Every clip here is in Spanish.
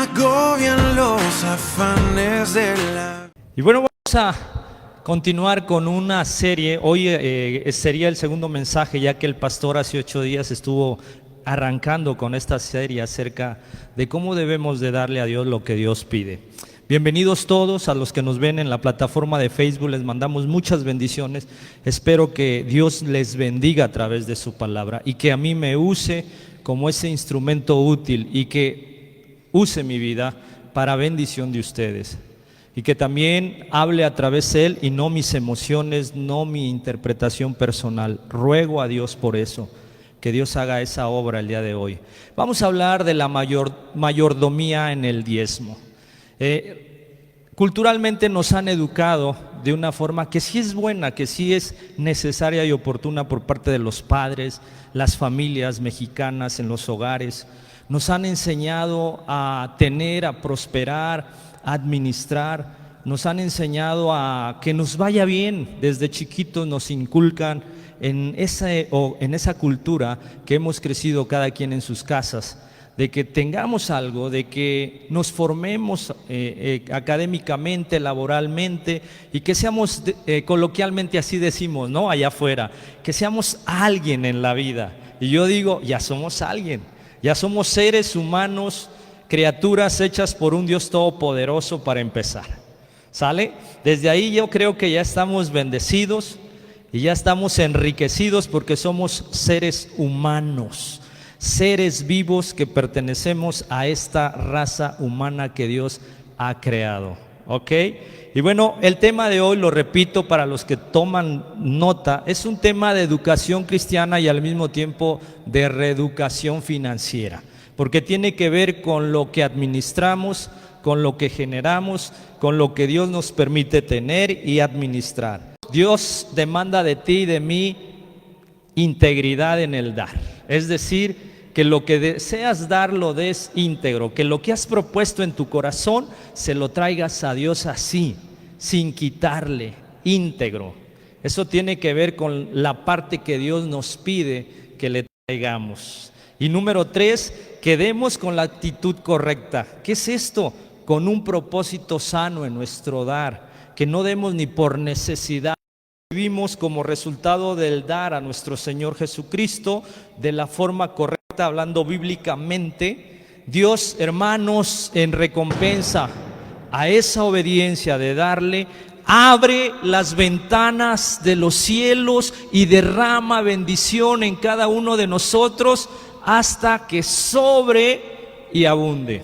agobian los afanes de la... Y bueno, vamos a continuar con una serie. Hoy sería el segundo mensaje, ya que el pastor hace 8 días estuvo arrancando con esta serie acerca de cómo debemos de darle a Dios lo que Dios pide. Bienvenidos todos a los que nos ven en la plataforma de Facebook, les mandamos muchas bendiciones. Espero que Dios les bendiga a través de su palabra y que a mí me use como ese instrumento útil y que use mi vida para bendición de ustedes. Y que también hable a través de Él y no mis emociones, no mi interpretación personal. Ruego a Dios por eso, que Dios haga esa obra el día de hoy. Vamos a hablar de la mayordomía en el diezmo. Culturalmente nos han educado de una forma que sí es buena, que sí es necesaria y oportuna por parte de los padres, las familias mexicanas en los hogares. Nos han enseñado a tener, a prosperar, a administrar. Nos han enseñado a que nos vaya bien. Desde chiquitos nos inculcan en esa cultura que hemos crecido cada quien en sus casas, de que tengamos algo, de que nos formemos académicamente, laboralmente, y que seamos, coloquialmente así decimos, ¿no? Allá afuera, que seamos alguien en la vida. Y yo digo, ya somos alguien, ya somos seres humanos, criaturas hechas por un Dios todopoderoso para empezar. ¿Sale? Desde ahí yo creo que ya estamos bendecidos y ya estamos enriquecidos porque somos seres humanos, seres vivos que pertenecemos a esta raza humana que Dios ha creado. ¿Ok? Y bueno, el tema de hoy, lo repito para los que toman nota, es un tema de educación cristiana y al mismo tiempo de reeducación financiera, porque tiene que ver con lo que administramos, con lo que generamos, con lo que Dios nos permite tener y administrar. Dios demanda de ti y de mí integridad en el dar, es decir, que lo que deseas dar lo des íntegro, que lo que has propuesto en tu corazón se lo traigas a Dios así, sin quitarle, íntegro. Eso tiene que ver con la parte que Dios nos pide que le traigamos. Y número 3, que demos con la actitud correcta. ¿Qué es esto? Con un propósito sano en nuestro dar, que no demos ni por necesidad. Vivimos como resultado del dar a nuestro Señor Jesucristo de la forma correcta, hablando bíblicamente. Dios, hermanos, en recompensa a esa obediencia de darle, abre las ventanas de los cielos y derrama bendición en cada uno de nosotros hasta que sobre y abunde.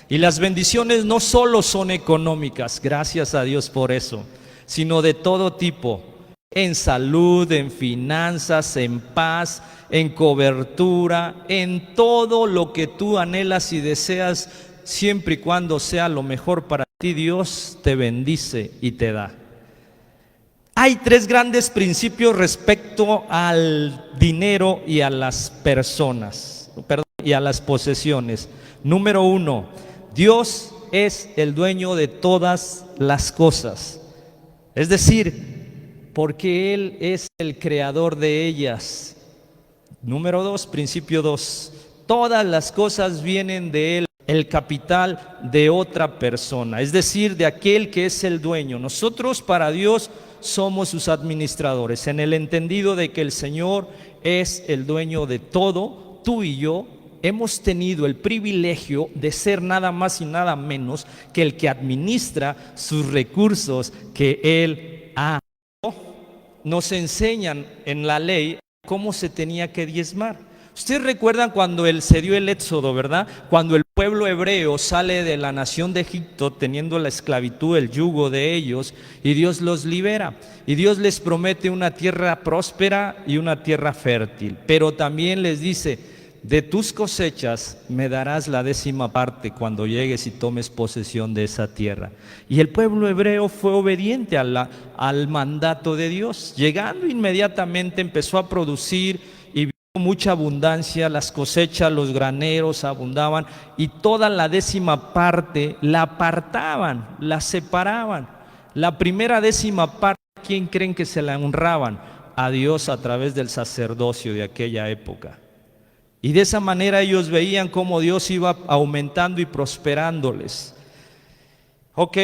Y las bendiciones no solo son económicas, gracias a Dios por eso, sino de todo tipo, en salud, en finanzas, en paz, en cobertura, en todo lo que tú anhelas y deseas, siempre y cuando sea lo mejor para ti, Dios te bendice y te da. Hay 3 grandes principios respecto al dinero y a las personas, y a las posesiones. Número 1, Dios es el dueño de todas las cosas, es decir, porque Él es el creador de ellas. Número 2, principio 2, todas las cosas vienen de Él, el capital de otra persona, es decir, de aquel que es el dueño. Nosotros para Dios somos sus administradores, en el entendido de que el Señor es el dueño de todo. Tú y yo hemos tenido el privilegio de ser nada más y nada menos que el que administra sus recursos que Él ha. Nos enseñan en la ley cómo se tenía que diezmar. Ustedes recuerdan cuando se dio el éxodo, ¿verdad? Cuando el pueblo hebreo sale de la nación de Egipto teniendo la esclavitud, el yugo de ellos, y Dios los libera. Y Dios les promete una tierra próspera y una tierra fértil. Pero también les dice, de tus cosechas me darás la 10ª parte cuando llegues y tomes posesión de esa tierra. Y el pueblo hebreo fue obediente al mandato de Dios. Llegando inmediatamente empezó a producir y vio mucha abundancia, las cosechas, los graneros abundaban y toda la 10ª parte la apartaban, la separaban. La primera 10ª parte, ¿quién creen que se la honraban? A Dios a través del sacerdocio de aquella época. Y de esa manera ellos veían cómo Dios iba aumentando y prosperándoles. Ok,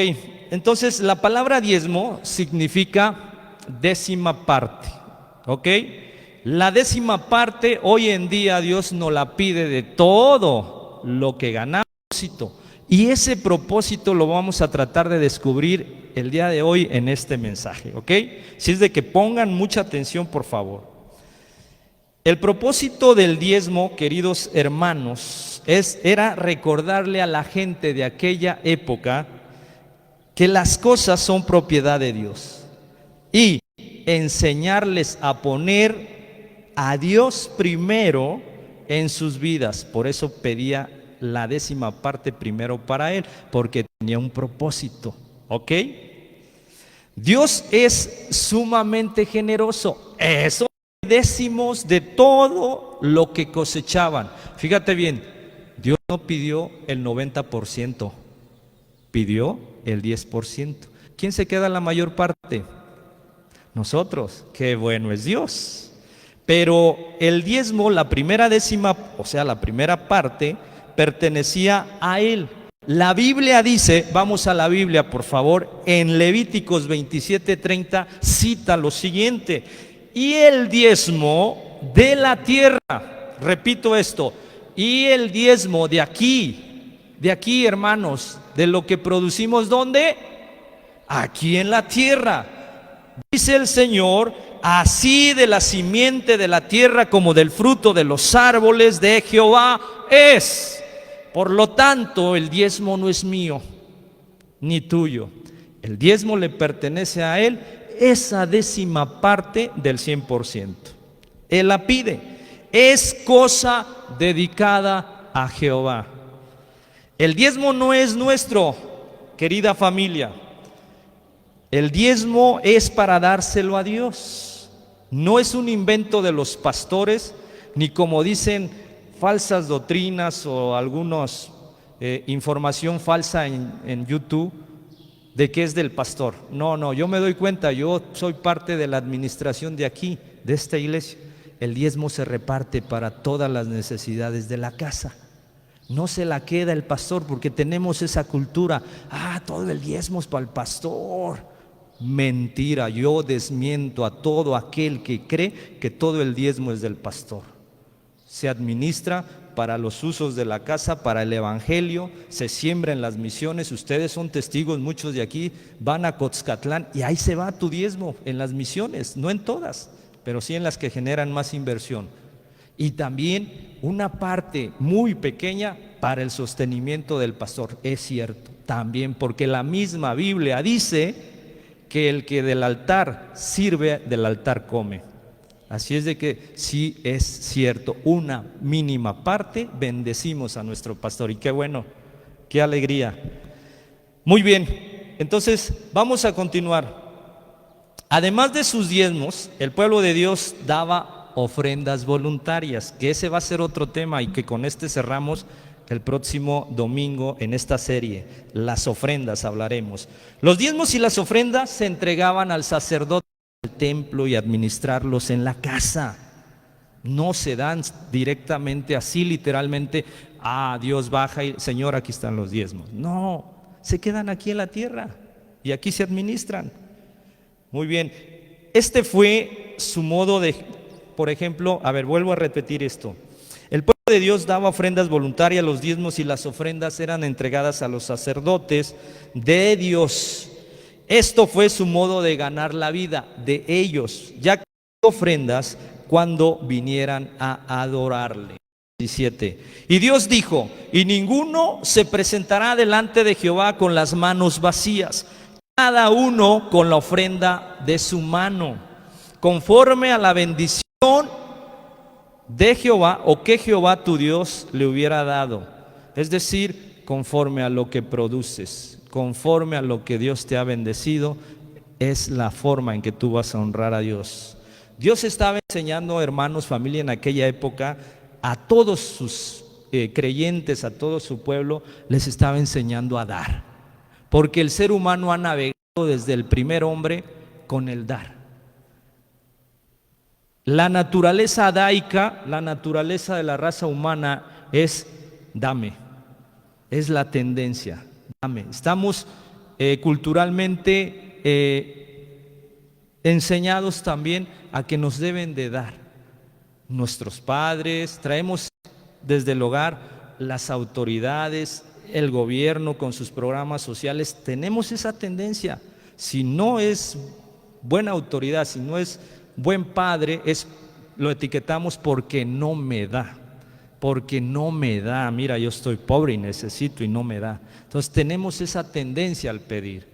entonces la palabra diezmo significa décima parte. Ok, la décima parte hoy en día Dios nos la pide de todo lo que ganamos. Y ese propósito lo vamos a tratar de descubrir el día de hoy en este mensaje. Ok, si es de que pongan mucha atención, por favor. El propósito del diezmo, queridos hermanos, era recordarle a la gente de aquella época que las cosas son propiedad de Dios y enseñarles a poner a Dios primero en sus vidas. Por eso pedía la décima parte primero para Él, porque tenía un propósito. ¿Ok? Dios es sumamente generoso. Eso décimos de todo lo que cosechaban. Fíjate bien, Dios no pidió el 90%, pidió el 10%. ¿Quién se queda la mayor parte? Nosotros. Qué bueno es Dios. Pero el diezmo, la primera décima, o sea, la primera parte, pertenecía a Él. La Biblia dice, vamos a la Biblia por favor, en Levíticos 27:30 cita lo siguiente: y el diezmo de la tierra, repito esto, y el diezmo de aquí hermanos, de lo que producimos, ¿dónde? Aquí en la tierra. Dice el Señor, así de la simiente de la tierra como del fruto de los árboles de Jehová es. Por lo tanto, el diezmo no es mío, ni tuyo. El diezmo le pertenece a Él, esa décima parte del 100%. Él la pide. Es cosa dedicada a Jehová. El diezmo no es nuestro, querida familia. El diezmo es para dárselo a Dios. No es un invento de los pastores, ni como dicen falsas doctrinas o algunos información falsa en YouTube de que es del pastor. No, yo me doy cuenta, yo soy parte de la administración de aquí, de esta iglesia. El diezmo se reparte para todas las necesidades de la casa. No se la queda el pastor, porque tenemos esa cultura. Todo el diezmo es para el pastor. Mentira, yo desmiento a todo aquel que cree que todo el diezmo es del pastor. Se administra para los usos de la casa, para el evangelio, se siembra en las misiones. Ustedes son testigos, muchos de aquí van a Cotzcatlán y ahí se va tu diezmo, en las misiones, no en todas, pero sí en las que generan más inversión. Y también una parte muy pequeña para el sostenimiento del pastor, es cierto, también, porque la misma Biblia dice que el que del altar sirve, del altar come. Así es de que sí es cierto, una mínima parte bendecimos a nuestro pastor. Y qué bueno, qué alegría. Muy bien, entonces vamos a continuar. Además de sus diezmos, el pueblo de Dios daba ofrendas voluntarias, que ese va a ser otro tema y que con este cerramos el próximo domingo en esta serie. Las ofrendas hablaremos. Los diezmos y las ofrendas se entregaban al sacerdote del templo y administrarlos en la casa. No se dan directamente así, literalmente, Dios baja y Señor, aquí están los diezmos. No, se quedan aquí en la tierra y aquí se administran. Muy bien, este fue su modo de, por ejemplo, vuelvo a repetir esto. El pueblo de Dios daba ofrendas voluntarias, los diezmos y las ofrendas eran entregadas a los sacerdotes de Dios. Esto fue su modo de ganar la vida de ellos, ya que ofrendas cuando vinieran a adorarle. 17. Y Dios dijo: y ninguno se presentará delante de Jehová con las manos vacías, cada uno con la ofrenda de su mano, conforme a la bendición de Jehová o que Jehová tu Dios le hubiera dado. Es decir, conforme a lo que produces, conforme a lo que Dios te ha bendecido, es la forma en que tú vas a honrar a Dios. Dios estaba enseñando, hermanos, familia, en aquella época a todos sus creyentes, a todo su pueblo, les estaba enseñando a dar, porque el ser humano ha navegado desde el primer hombre con el dar. La naturaleza adaica, la naturaleza de la raza humana es dame, es la tendencia, dame. Estamos culturalmente enseñados también a que nos deben de dar nuestros padres, traemos desde el hogar, las autoridades, el gobierno con sus programas sociales, tenemos esa tendencia. Si no es buena autoridad, si no es buen padre, lo etiquetamos porque no me da. Porque no me da, mira, yo estoy pobre y necesito y no me da. Entonces tenemos esa tendencia al pedir.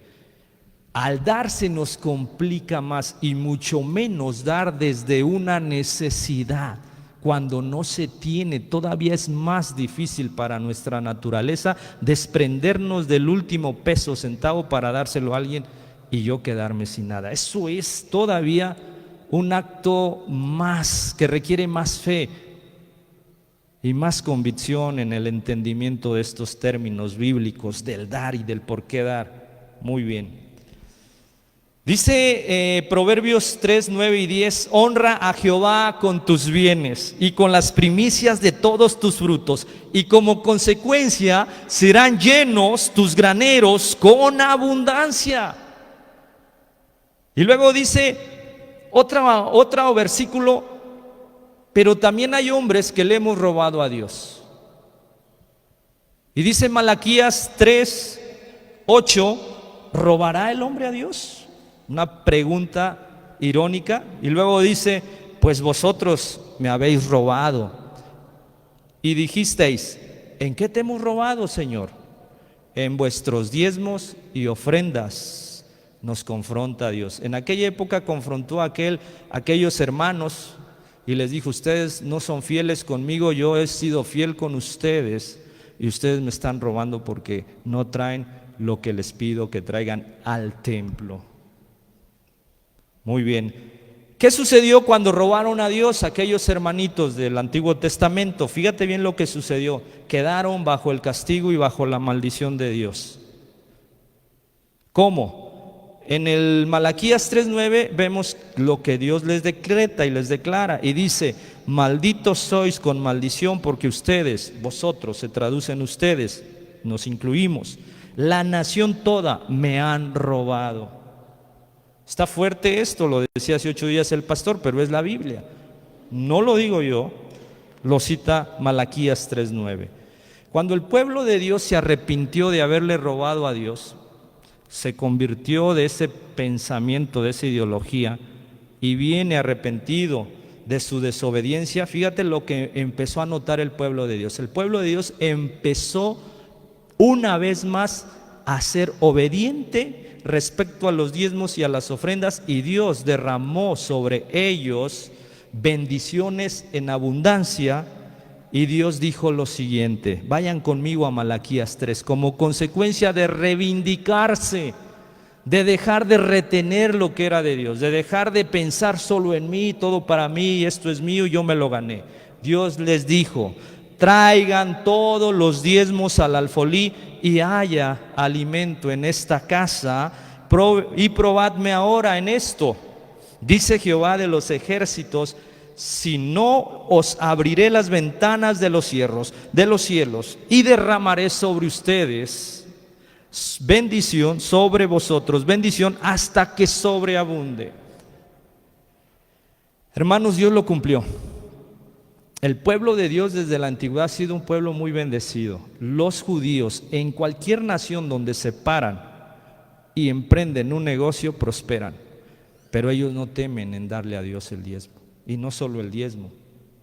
Al dar se nos complica más y mucho menos dar desde una necesidad. Cuando no se tiene, todavía es más difícil para nuestra naturaleza desprendernos del último peso, centavo para dárselo a alguien y yo quedarme sin nada. Eso es todavía un acto más que requiere más fe y más convicción en el entendimiento de estos términos bíblicos del dar y del por qué dar. Muy bien. Dice Proverbios 3, 9 y 10, honra a Jehová con tus bienes y con las primicias de todos tus frutos, y como consecuencia serán llenos tus graneros con abundancia. Y luego dice otro versículo, pero también hay hombres que le hemos robado a Dios. Y dice Malaquías 3, 8, ¿robará el hombre a Dios? Una pregunta irónica. Y luego dice, pues vosotros me habéis robado. Y dijisteis, ¿en qué te hemos robado, Señor? En vuestros diezmos y ofrendas. Nos confronta Dios. En aquella época confrontó a aquellos hermanos y les dijo, ustedes no son fieles conmigo, yo he sido fiel con ustedes y ustedes me están robando porque no traen lo que les pido que traigan al templo. Muy bien. ¿Qué sucedió cuando robaron a Dios aquellos hermanitos del Antiguo Testamento? Fíjate bien lo que sucedió. Quedaron bajo el castigo y bajo la maldición de Dios. ¿Cómo? En el Malaquías 3:9 vemos lo que Dios les decreta y les declara y dice, malditos sois con maldición porque ustedes, vosotros, se traducen ustedes, nos incluimos, la nación toda me han robado. Está fuerte esto, lo decía hace 8 días el pastor, pero es la Biblia. No lo digo yo, lo cita Malaquías 3:9. Cuando el pueblo de Dios se arrepintió de haberle robado a Dios, se convirtió de ese pensamiento, de esa ideología, y viene arrepentido de su desobediencia. Fíjate lo que empezó a notar el pueblo de Dios. El pueblo de Dios empezó una vez más a ser obediente respecto a los diezmos y a las ofrendas, y Dios derramó sobre ellos bendiciones en abundancia. Y Dios dijo lo siguiente, vayan conmigo a Malaquías 3, como consecuencia de reivindicarse, de dejar de retener lo que era de Dios, de dejar de pensar solo en mí, todo para mí, esto es mío, yo me lo gané. Dios les dijo, traigan todos los diezmos al alfolí y haya alimento en esta casa, y probadme ahora en esto, dice Jehová de los ejércitos, si no os abriré las ventanas de los cielos y derramaré sobre ustedes bendición, sobre vosotros bendición hasta que sobreabunde. Hermanos, Dios lo cumplió. El pueblo de Dios desde la antigüedad ha sido un pueblo muy bendecido. Los judíos en cualquier nación donde se paran y emprenden un negocio prosperan, pero ellos no temen en darle a Dios el diezmo. Y no solo el diezmo,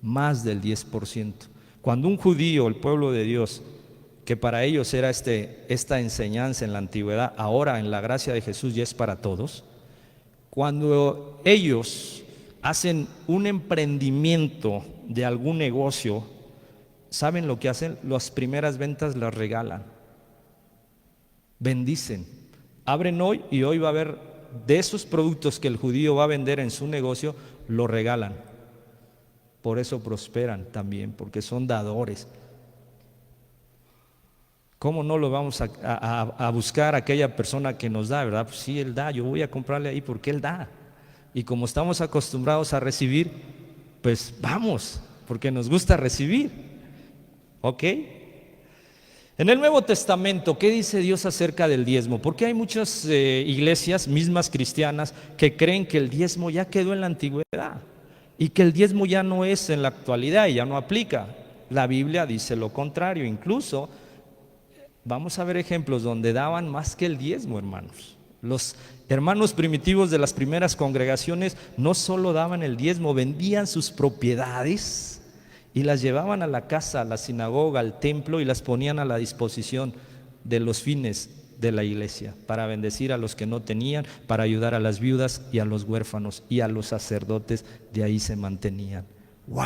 más del 10%. Cuando un judío, el pueblo de Dios, que para ellos era esta enseñanza en la antigüedad, ahora en la gracia de Jesús ya es para todos. Cuando ellos hacen un emprendimiento de algún negocio, ¿saben lo que hacen? Las primeras ventas las regalan, bendicen, abren hoy y hoy va a haber de esos productos que el judío va a vender en su negocio, lo regalan. Por eso prosperan también, porque son dadores. ¿Cómo no lo vamos a buscar a aquella persona que nos da, verdad? Pues sí, él da, yo voy a comprarle ahí porque él da. Y como estamos acostumbrados a recibir, pues vamos, porque nos gusta recibir. ¿Ok? En el Nuevo Testamento, ¿qué dice Dios acerca del diezmo? Porque hay muchas iglesias, mismas cristianas, que creen que el diezmo ya quedó en la antigüedad y que el diezmo ya no es en la actualidad y ya no aplica. La Biblia dice lo contrario. Incluso vamos a ver ejemplos donde daban más que el diezmo, hermanos. Los hermanos primitivos de las primeras congregaciones no solo daban el diezmo, vendían sus propiedades y las llevaban a la casa, a la sinagoga, al templo, y las ponían a la disposición de los fines de la iglesia, para bendecir a los que no tenían, para ayudar a las viudas y a los huérfanos, y a los sacerdotes de ahí se mantenían. ¡Wow!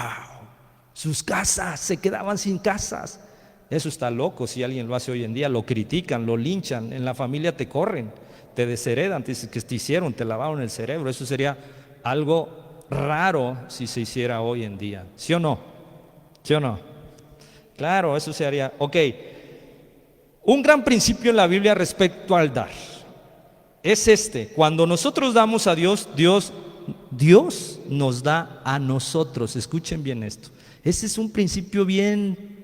Sus casas, se quedaban sin casas. Eso está loco. Si alguien lo hace hoy en día, lo critican, lo linchan, en la familia te corren, te desheredan, te dicen que te hicieron, te lavaron el cerebro. Eso sería algo raro si se hiciera hoy en día, ¿sí o no? ¿Sí o no? Claro, eso se haría. Ok, un gran principio en la Biblia respecto al dar es este: cuando nosotros damos a Dios, Dios nos da a nosotros. Escuchen bien esto. Ese es un principio bien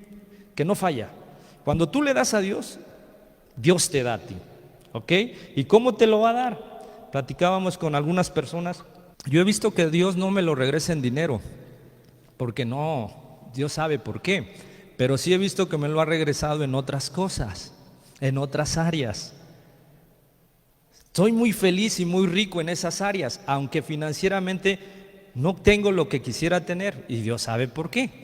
que no falla. Cuando tú le das a Dios, Dios te da a ti. ¿Ok? ¿Y cómo te lo va a dar? Platicábamos con algunas personas. Yo he visto que Dios no me lo regresa en dinero, porque no, Dios sabe por qué, pero sí he visto que me lo ha regresado en otras cosas, en otras áreas. Soy muy feliz y muy rico en esas áreas, aunque financieramente no tengo lo que quisiera tener, y Dios sabe por qué.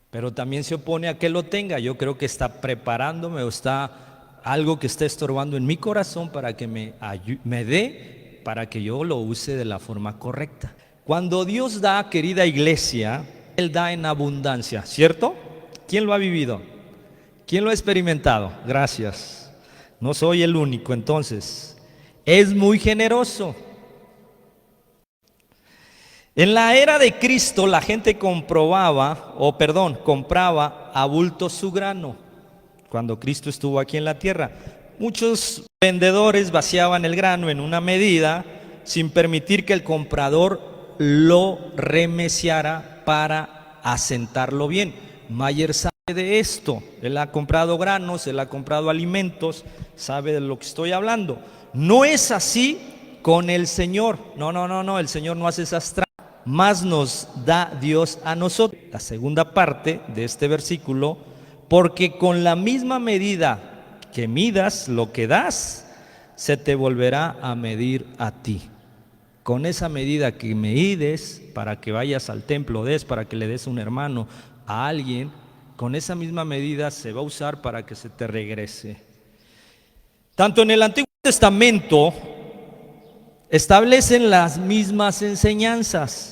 Pero también se opone a que lo tenga. Yo creo que está preparándome, o está algo que está estorbando en mi corazón para que me dé, para que yo lo use de la forma correcta. Cuando Dios da, querida iglesia, Él da en abundancia, ¿cierto? ¿Quién lo ha vivido? ¿Quién lo ha experimentado? Gracias. No soy el único. Entonces, es muy generoso. En la era de Cristo la gente compraba a bulto su grano. Cuando Cristo estuvo aquí en la tierra, muchos vendedores vaciaban el grano en una medida sin permitir que el comprador lo remeciara para asentarlo bien. Mayer sabe de esto. Él ha comprado granos, él ha comprado alimentos, sabe de lo que estoy hablando. No es así con el Señor. No, el Señor no hace esas trampas. Más nos da Dios a nosotros. La segunda parte de este versículo: porque con la misma medida que midas lo que das, se te volverá a medir a ti. Con esa medida que mides, para que vayas al templo, para que le des a un hermano, a alguien, con esa misma medida se va a usar para que se te regrese. Tanto en el Antiguo Testamento establecen las mismas enseñanzas.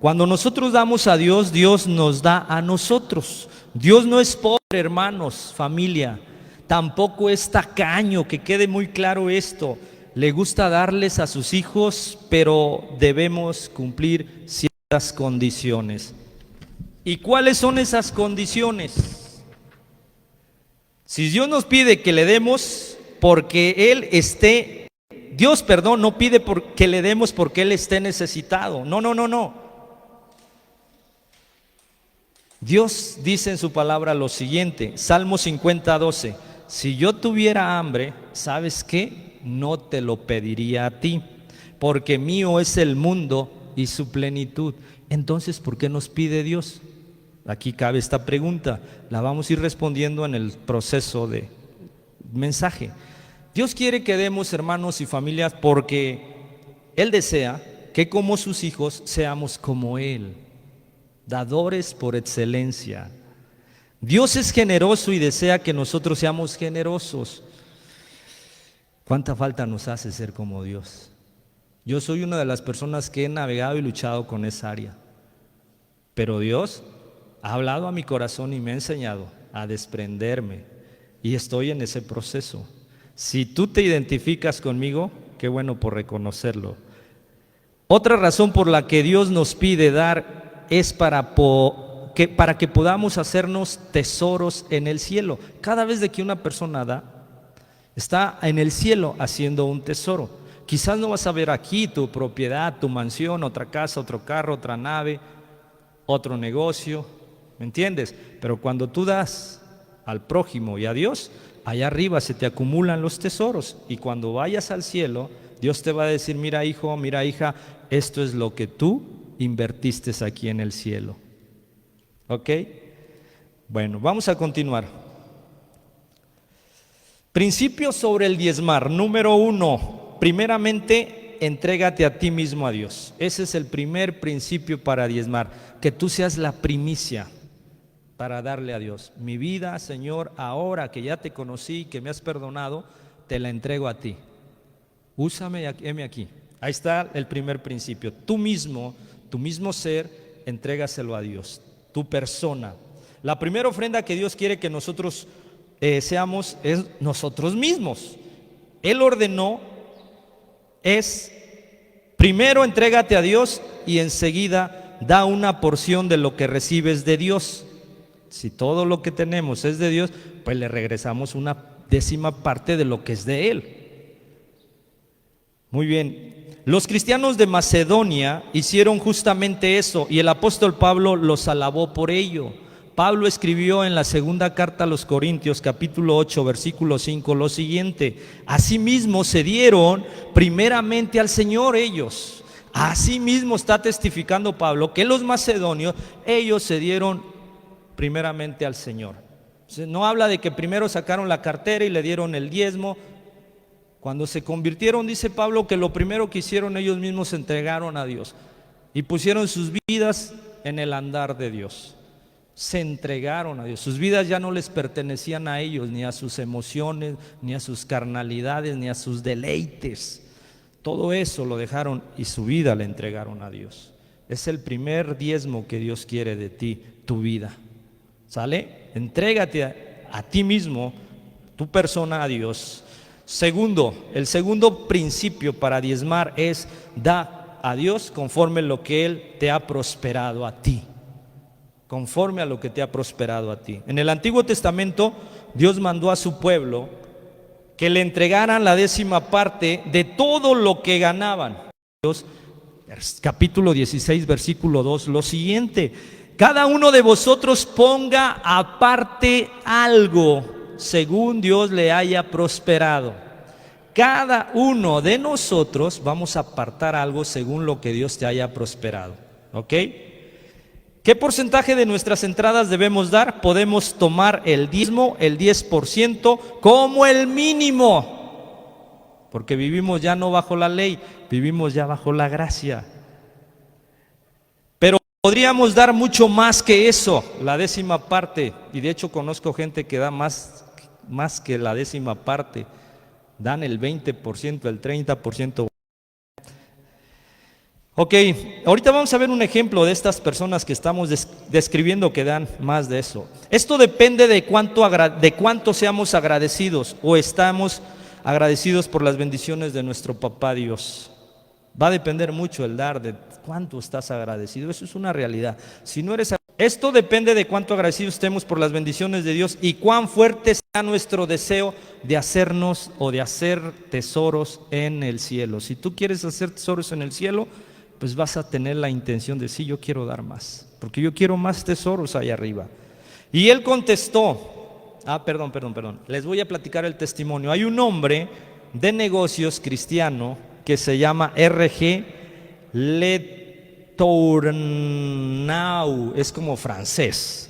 Cuando nosotros damos a Dios, Dios nos da a nosotros. Dios no es pobre, hermanos, familia. Tampoco es tacaño, que quede muy claro esto. Le gusta darles a sus hijos, pero debemos cumplir ciertas condiciones. ¿Y cuáles son esas condiciones? Si Dios nos pide que le demos porque Dios no pide que le demos porque Él esté necesitado. No. Dios dice en su palabra lo siguiente, Salmo 50:12: si yo tuviera hambre, ¿sabes qué? No te lo pediría a ti, porque mío es el mundo y su plenitud. Entonces, ¿por qué nos pide Dios? Aquí cabe esta pregunta, la vamos a ir respondiendo en el proceso de mensaje. Dios quiere que demos, hermanos y familias, porque Él desea que como sus hijos seamos como Él, dadores por excelencia. Dios es generoso y desea que nosotros seamos generosos. ¿Cuánta falta nos hace ser como Dios? Yo soy una de las personas que he navegado y luchado con esa área, pero Dios ha hablado a mi corazón y me ha enseñado a desprenderme, y estoy en ese proceso. Si tú te identificas conmigo, qué bueno por reconocerlo. Otra razón por la que Dios nos pide dar es para que podamos hacernos tesoros en el cielo. Cada vez de que una persona da, está en el cielo haciendo un tesoro. Quizás no vas a ver aquí tu propiedad, tu mansión, otra casa, otro carro, otra nave, otro negocio, ¿me entiendes? Pero cuando tú das al prójimo y a Dios, allá arriba se te acumulan los tesoros, y cuando vayas al cielo, Dios te va a decir: mira, hijo, mira, hija, esto es lo que tú invertiste aquí en el cielo. ¿Ok? Bueno, vamos a continuar. Principios sobre el diezmar. Número 1, primeramente, entrégate a ti mismo a Dios. Ese es el primer principio para diezmar, que tú seas la primicia para darle a Dios. Mi vida, Señor, ahora que ya te conocí, que me has perdonado, te la entrego a ti. Úsame y heme aquí. Ahí está el primer principio. Tú mismo, tu mismo ser, entrégaselo a Dios. Tu persona. La primera ofrenda que Dios quiere que nosotros seamos es nosotros mismos. Él ordenó es: primero entrégate a Dios y enseguida da una porción de lo que recibes de Dios. Si todo lo que tenemos es de Dios, pues le regresamos una 10ª parte de lo que es de Él. Muy bien, los cristianos de Macedonia hicieron justamente eso, y el apóstol Pablo los alabó por ello. Pablo escribió en la segunda carta a los Corintios, capítulo 8, versículo 5, lo siguiente: asimismo se dieron primeramente al Señor ellos. Asimismo está testificando Pablo que los macedonios, ellos se dieron primeramente al Señor. No habla de que primero sacaron la cartera y le dieron el diezmo. Cuando se convirtieron, dice Pablo, que lo primero que hicieron ellos mismos se entregaron a Dios y pusieron sus vidas en el andar de Dios. Se entregaron a Dios. Sus vidas ya no les pertenecían a ellos, ni a sus emociones, ni a sus carnalidades, ni a sus deleites. Todo eso lo dejaron y su vida le entregaron a Dios. Es el primer diezmo que Dios quiere de ti, tu vida. ¿Sale? Entrégate a ti mismo, tu persona, a Dios. Segundo, el segundo principio para diezmar es: da a Dios conforme lo que Él te ha prosperado a ti. Conforme a lo que te ha prosperado a ti. En el Antiguo Testamento, Dios mandó a su pueblo que le entregaran la 10ª parte de todo lo que ganaban. Dios, capítulo 16, versículo 2, lo siguiente: cada uno de vosotros ponga aparte algo según Dios le haya prosperado. Cada uno de nosotros vamos a apartar algo según lo que Dios te haya prosperado. ¿Ok? ¿Qué porcentaje de nuestras entradas debemos dar? Podemos tomar el diezmo, el 10%, como el mínimo, porque vivimos ya no bajo la ley, vivimos ya bajo la gracia. Pero podríamos dar mucho más que eso, la 10ª parte, y de hecho conozco gente que da más que la 10ª parte, dan el 20%, el 30%. Ok, ahorita vamos a ver un ejemplo de estas personas que estamos describiendo que dan más de eso. Esto depende de cuánto seamos agradecidos o estamos agradecidos por las bendiciones de nuestro papá Dios. Va a depender mucho el dar, de cuánto estás agradecido. Eso es una realidad. Si no eres, esto depende de cuánto agradecidos estemos por las bendiciones de Dios y cuán fuerte sea nuestro deseo de hacernos o de hacer tesoros en el cielo. Si tú quieres hacer tesoros en el cielo, pues vas a tener la intención de: sí, yo quiero dar más, porque yo quiero más tesoros allá arriba. Y él contestó, perdón, les voy a platicar el testimonio. Hay un hombre de negocios cristiano que se llama R.G. Letournau, es como francés.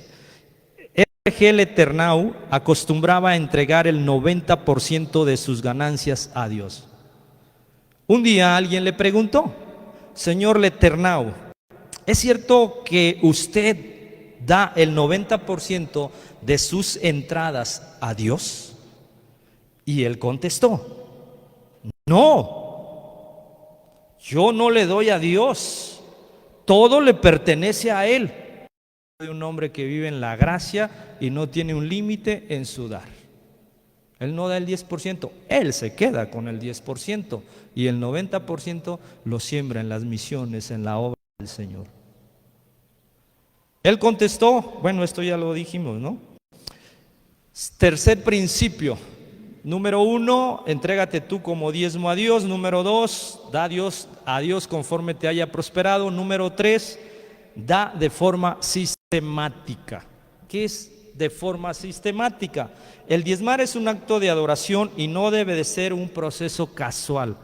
R.G. Letournau acostumbraba a entregar el 90% de sus ganancias a Dios. Un día alguien le preguntó: señor Letournau, ¿es cierto que usted da el 90% de sus entradas a Dios? Y él contestó: no, yo no le doy a Dios, todo le pertenece a Él. De un hombre que vive en la gracia y no tiene un límite en su dar. Él no da el 10%, él se queda con el 10% y el 90% lo siembra en las misiones, en la obra del Señor. Él contestó, bueno, esto ya lo dijimos, ¿no? Tercer principio. Número 1, entrégate tú como diezmo a Dios. Número 2, da a Dios conforme te haya prosperado. Número 3, da de forma sistemática. ¿Qué es de forma sistemática? El diezmar es un acto de adoración y no debe de ser un proceso casual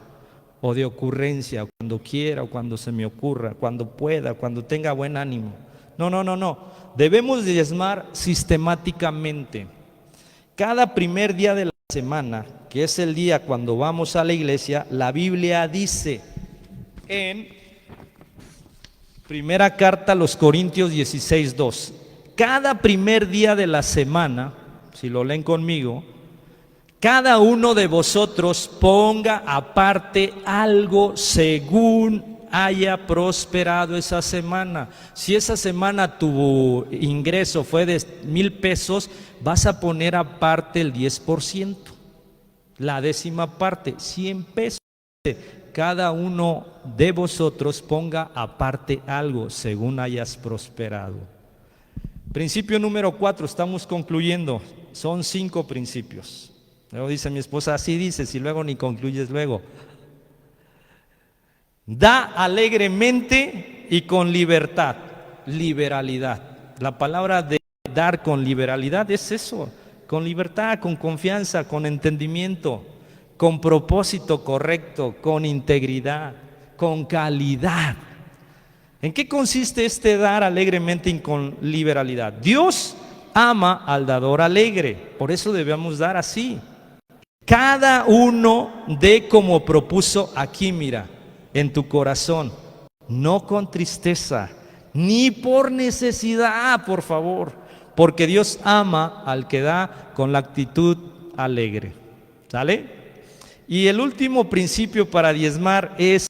o de ocurrencia, cuando quiera o cuando se me ocurra, cuando pueda, cuando tenga buen ánimo. No, no, no, no. Debemos diezmar sistemáticamente. Cada primer día de la semana, que es el día cuando vamos a la iglesia, la Biblia dice en primera carta a los Corintios 16:2, cada primer día de la semana, si lo leen conmigo, cada uno de vosotros ponga aparte algo según haya prosperado esa semana. Si esa semana tu ingreso fue de 1,000 pesos, vas a poner aparte el 10%, la décima parte, 100 pesos. Cada uno de vosotros ponga aparte algo según hayas prosperado. Principio número 4, estamos concluyendo. Son 5 principios. Luego dice mi esposa, así dices y luego ni concluyes luego. Da alegremente y con libertad. Liberalidad. La palabra de dar con liberalidad es eso. Con libertad, con confianza, con entendimiento, con propósito correcto, con integridad, con calidad. ¿En qué consiste este dar alegremente y con liberalidad? Dios ama al dador alegre, por eso debemos dar así. Cada uno dé como propuso aquí, mira, en tu corazón, no con tristeza, ni por necesidad, por favor, porque Dios ama al que da con la actitud alegre. ¿Sale? Y el último principio para diezmar es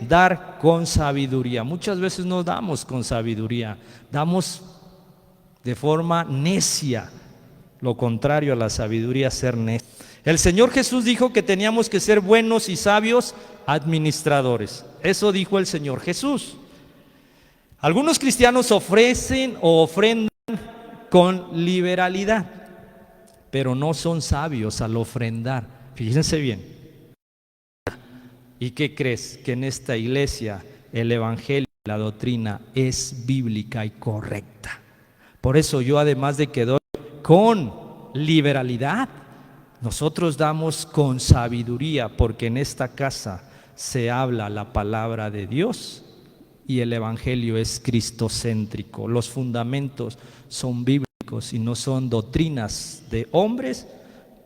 dar con sabiduría. Muchas veces no damos con sabiduría, damos de forma necia. Lo contrario a la sabiduría, ser necio. El Señor Jesús dijo que teníamos que ser buenos y sabios administradores. Eso dijo el Señor Jesús. Algunos cristianos ofrecen o ofrendan con liberalidad, pero no son sabios al ofrendar. Fíjense bien. ¿Y qué crees? Que en esta iglesia el evangelio, la doctrina es bíblica y correcta. Por eso yo, además de que doy con liberalidad, nosotros damos con sabiduría, porque en esta casa se habla la palabra de Dios y el evangelio es cristocéntrico. Los fundamentos son bíblicos y no son doctrinas de hombres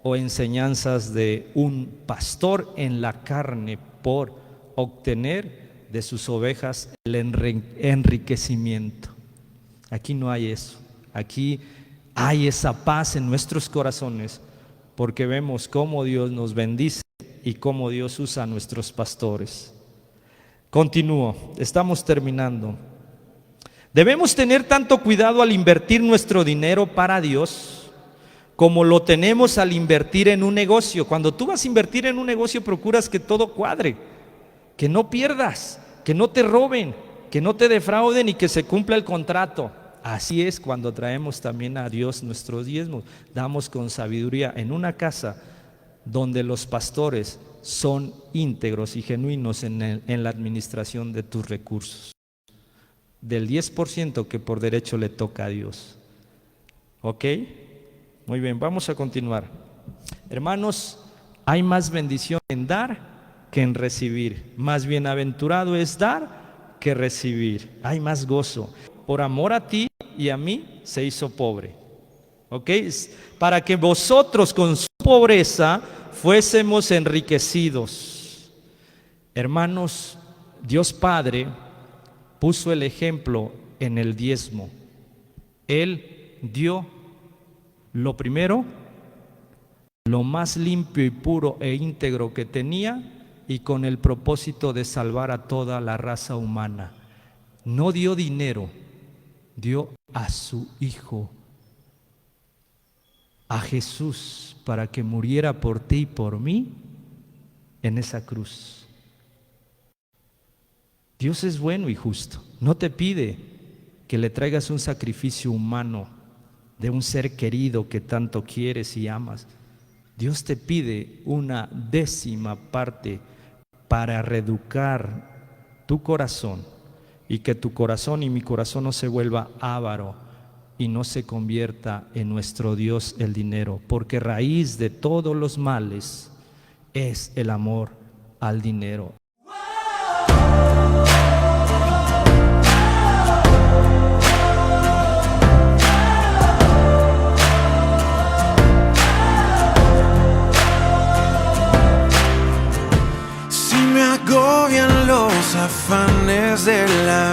o enseñanzas de un pastor en la carne por obtener de sus ovejas el enriquecimiento. Aquí no hay eso. Aquí hay esa paz en nuestros corazones, porque vemos cómo Dios nos bendice y cómo Dios usa a nuestros pastores. Continúo, estamos terminando. Debemos tener tanto cuidado al invertir nuestro dinero para Dios como lo tenemos al invertir en un negocio. Cuando tú vas a invertir en un negocio, procuras que todo cuadre, que no pierdas, que no te roben, que no te defrauden y que se cumpla el contrato. Así es cuando traemos también a Dios nuestros diezmos. Damos con sabiduría en una casa donde los pastores son íntegros y genuinos en la administración de tus recursos. Del 10% que por derecho le toca a Dios. ¿Ok? Muy bien, vamos a continuar. Hermanos, hay más bendición en dar que en recibir. Más bienaventurado es dar que recibir. Hay más gozo. Por amor a ti y a mí se hizo pobre. ¿Ok? Para que vosotros con su pobreza fuésemos enriquecidos. Hermanos, Dios Padre puso el ejemplo en el diezmo. Él dio lo primero, lo más limpio y puro e íntegro que tenía, y con el propósito de salvar a toda la raza humana. No dio dinero, dio a su Hijo, a Jesús, para que muriera por ti y por mí en esa cruz. Dios es bueno y justo. No te pide que le traigas un sacrificio humano de un ser querido que tanto quieres y amas. Dios te pide una décima parte para reeducar tu corazón y que tu corazón y mi corazón no se vuelva avaro y no se convierta en nuestro Dios el dinero, porque raíz de todos los males es el amor al dinero. Si me agobian los afanes de la vida.